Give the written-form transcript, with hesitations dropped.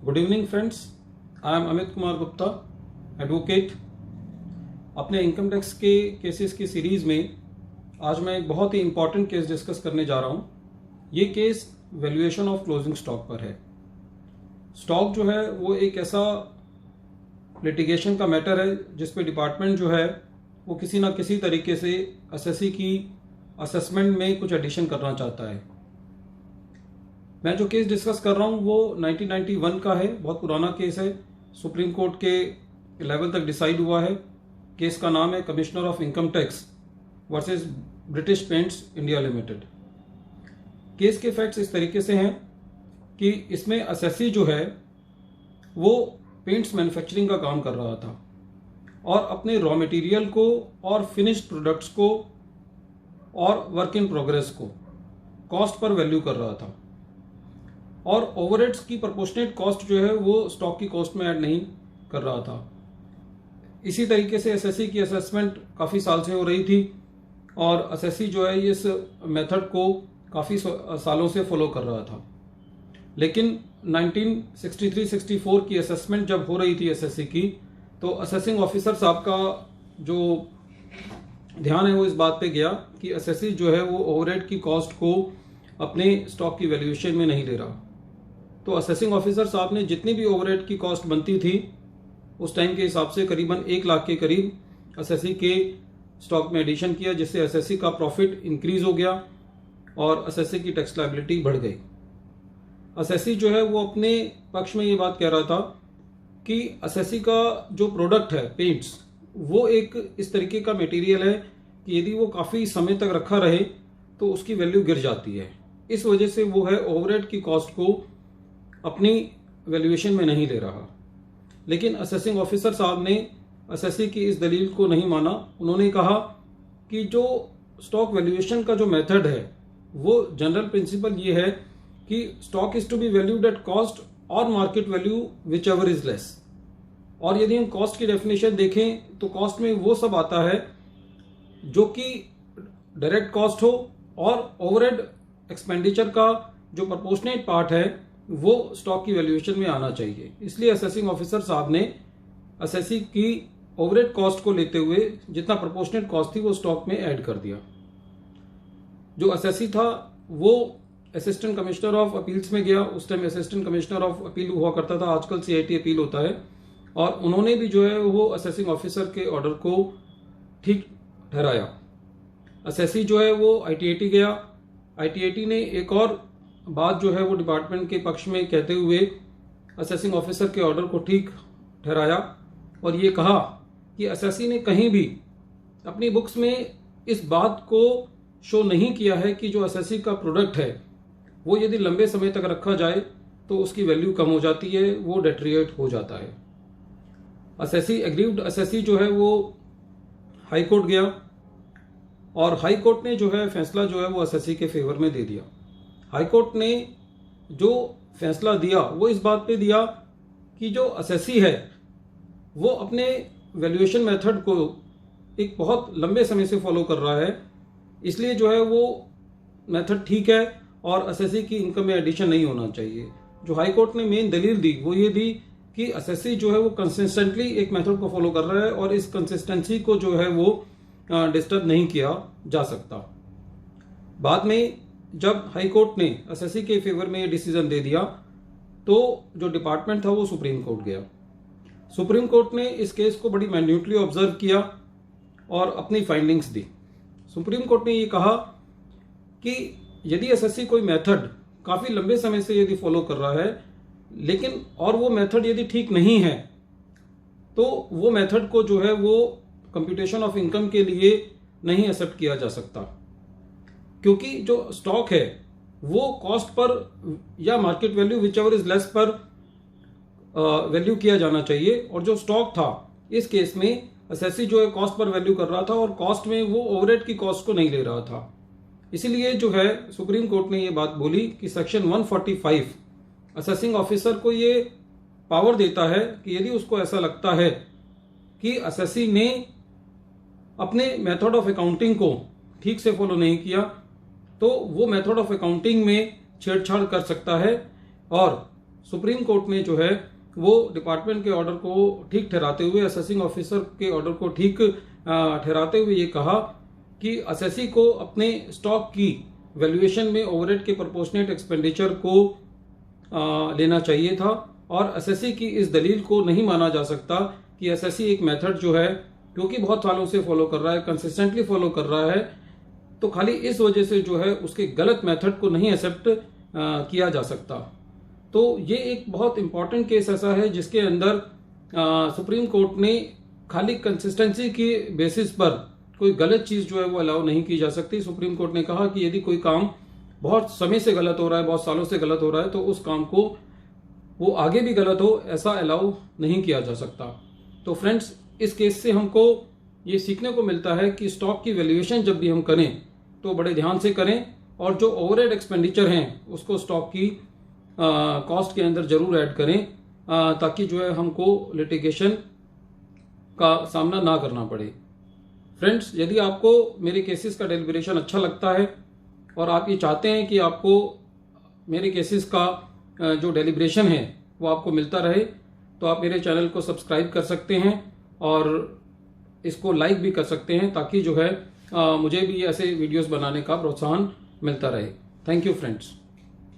Good evening friends, I am Amit Kumar Gupta, advocate. अपने income tax के cases की सीरीज़ में आज मैं एक बहुत ही इम्पॉर्टेंट केस डिस्कस करने जा रहा हूँ। ये case valuation of closing stock पर है। स्टॉक जो है वो एक ऐसा लिटिगेशन का मैटर है जिस पे डिपार्टमेंट जो है वो किसी ना किसी तरीके से एसएससी की असेसमेंट में कुछ एडिशन करना चाहता है। मैं जो केस डिस्कस कर रहा हूँ वो 1991 का है, बहुत पुराना केस है। सुप्रीम कोर्ट के लेवल तक डिसाइड हुआ है। केस का नाम है commissioner of income tax versus British paints India limited. Case के फैक्ट्स इस तरीके से हैं कि इसमें एसएससी जो है वो पेंट्स मैन्युफैक्चरिंग का काम कर रहा था और अपने रॉ मटेरियल को और फिनिश्ड प्रोडक्ट्स को और वर्क इन प्रोग्रेस को कॉस्ट पर वैल्यू कर रहा था और ओवरहेड्स की प्रोपोर्शनेट कॉस्ट जो है वो स्टॉक की कॉस्ट में ऐड नहीं कर रहा था। इसी तरीके से एसएससी की असेसमेंट काफ़ी साल से हो रही थी और एसएससी जो है इस मेथड को काफ़ी सालों से फॉलो कर रहा था। लेकिन 1963-64 की असेसमेंट जब हो रही थी एसएससी की, तो असेसिंग ऑफिसर साहब का जो ध्यान है वो इस बात पे गया कि एसएससी जो है वो ओवरहेड की कॉस्ट को अपने स्टॉक की वैल्यूएशन में नहीं ले रहा। तो असेसिंग ऑफिसर साहब ने जितनी भी ओवरहेड की कॉस्ट बनती थी उस टाइम के हिसाब से करीबन 1 लाख के करीब एसएससी के स्टॉक में एडिशन किया, जिससे एसएससी का प्रॉफिट इंक्रीज हो गया और एसएससी की टैक्स लायबिलिटी बढ़ गई। एसएससी जो है वो अपने पक्ष में ये बात कह रहा था कि एसएससी का जो प्रोडक्ट है पेंट्स, वो एक इस तरीके का मटेरियल है कि यदि वो काफ़ी समय तक रखा रहे तो उसकी वैल्यू गिर जाती है। इस वजह से वो है ओवरहेड की कॉस्ट को अपनी वैल्यूएशन में नहीं ले रहा। लेकिन असेसिंग ऑफिसर साहब ने एसएससी की इस दलील को नहीं माना। उन्होंने कहा कि जो स्टॉक वैल्यूएशन का जो मेथड है वो जनरल प्रिंसिपल ये है कि stock is to be valued at cost और market value whichever is less. और यदि हम कॉस्ट की डेफिनेशन देखें तो कॉस्ट में वो सब आता है जो कि डायरेक्ट कॉस्ट हो और ओवरहेड एक्सपेंडिचर का जो प्रोपोर्शनेट पार्ट है वो स्टॉक की वैल्यूएशन में आना चाहिए। इसलिए असेसिंग ऑफिसर साहब ने एसएससी की ओवरहेड कॉस्ट को लेते हुए जितना प्रोपोर्शनेट कॉस्ट थी वो स्टॉक में ऐड कर दिया। जो एसएससी था वो असिस्टेंट कमिश्नर ऑफ अपील्स में गया। उस time assistant commissioner of appeal हुआ करता था, आजकल सीआईटी अपील होता है। और उन्होंने भी जो है वो असेसिंग ऑफिसर के ऑर्डर को ठीक ठहराया। एसएससी जो है वो आईटीएटी गया। आईटीएटी ने एक और बात जो है वो डिपार्टमेंट के पक्ष में कहते हुए असेसिंग ऑफिसर के ऑर्डर को ठीक ठहराया और ये कहा कि एसएससी ने कहीं भी अपनी बुक्स में इस बात को शो नहीं किया है कि जो एसएससी का प्रोडक्ट है वो यदि लंबे समय तक रखा जाए तो उसकी वैल्यू कम हो जाती है, वो डेट्रिएट हो जाता है। SSC aggrieved. एसएससी जो है वो हाई कोर्ट गया और हाई कोर्ट ने जो है फैसला जो है वो एसएससी के फेवर में दे दिया। हाई कोर्ट ने जो फैसला दिया वो इस बात पे दिया कि जो एसएससी है वो अपने वैल्यूएशन मेथड को एक बहुत लंबे समय से फॉलो कर रहा है, इसलिए जो है वो मेथड ठीक है और एसएससी की इनकम में एडिशन नहीं होना चाहिए। जो हाई कोर्ट ने मेन दलील दी वो ये दी कि एसएससी जो है वो कंसिस्टेंटली एक मेथड को फॉलो कर रहा है और इस कंसिस्टेंसी को जो है वो डिस्टर्ब नहीं किया जा सकता। बाद में जब हाई कोर्ट ने एसएससी के फेवर में ये डिसीजन दे दिया तो जो डिपार्टमेंट था वो सुप्रीम कोर्ट गया। सुप्रीम कोर्ट ने इस केस को बड़ी माइन्यूटली ऑब्जर्व किया और अपनी फाइंडिंग्स दी। सुप्रीम कोर्ट ने ये कहा कि यदि एसएससी कोई मेथड काफ़ी लंबे समय से यदि फॉलो कर रहा है लेकिन और वो मेथड यदि ठीक नहीं है तो वो मेथड को जो है वो कंप्यूटेशन ऑफ इनकम के लिए नहीं एक्सेप्ट किया जा सकता, क्योंकि जो स्टॉक है वो कॉस्ट पर या market value whichever is less पर वैल्यू किया जाना चाहिए। और जो स्टॉक था इस केस में एसएससी जो है कॉस्ट पर वैल्यू कर रहा था और कॉस्ट में वो ओवरहेड की कॉस्ट को नहीं ले रहा था। इसीलिए जो है सुप्रीम कोर्ट ने ये बात बोली कि सेक्शन 145 असेसिंग ऑफिसर को ये पावर देता है कि यदि उसको ऐसा लगता है कि एसएससी ने अपने मेथड ऑफ अकाउंटिंग को ठीक से फॉलो नहीं किया तो वो मेथड ऑफ अकाउंटिंग में छेड़छाड़ कर सकता है और सुप्रीम कोर्ट ने जो है वो डिपार्टमेंट के ऑर्डर को ठीक ठहराते हुए, असेसिंग ऑफिसर के ऑर्डर को ठीक ठहराते हुए ये कहा कि असेसी को अपने स्टॉक की वैल्यूएशन में ओवरहेड के प्रोपोर्शनेट एक्सपेंडिचर को लेना चाहिए था, और असेसी की इस दलील को नहीं माना जा सकता कि असेसी एक मेथड जो है, क्योंकि बहुत सालों से फॉलो कर रहा है, कंसिस्टेंटली फॉलो कर रहा है, तो खाली इस वजह से जो है उसके गलत मेथड को नहीं एक्सेप्ट किया जा सकता। तो ये एक बहुत इंपॉर्टेंट केस ऐसा है जिसके अंदर सुप्रीम कोर्ट ने खाली कंसिस्टेंसी की बेसिस पर कोई गलत चीज जो है वो अलाउ नहीं की जा सकती। सुप्रीम कोर्ट ने कहा कि यदि कोई काम बहुत समय से गलत हो रहा है, बहुत सालों से गलत हो रहा है, तो उस काम को वो आगे भी गलत हो ऐसा अलाउ नहीं किया जा सकता। तो फ्रेंड्स, इस केस से हमको ये सीखने को मिलता है कि स्टॉक की वैल्यूएशन जब भी हम करें तो बड़े ध्यान से करें, और जो ओवरहेड एक्सपेंडिचर हैं उसको स्टॉक की कॉस्ट के अंदर जरूर ऐड करें, ताकि जो है हमको लिटिगेशन का सामना ना करना पड़े। फ्रेंड्स, यदि आपको मेरे केसेस का डेलिब्रेशन अच्छा लगता है और आप ये चाहते हैं कि आपको मेरे केसेस का जो डेलिब्रेशन है वो आपको मिलता रहे, तो आप मेरे चैनल को सब्सक्राइब कर सकते हैं और इसको लाइक भी कर सकते हैं, ताकि जो है मुझे भी ऐसे वीडियोस बनाने का प्रोत्साहन मिलता रहे। Thank you friends.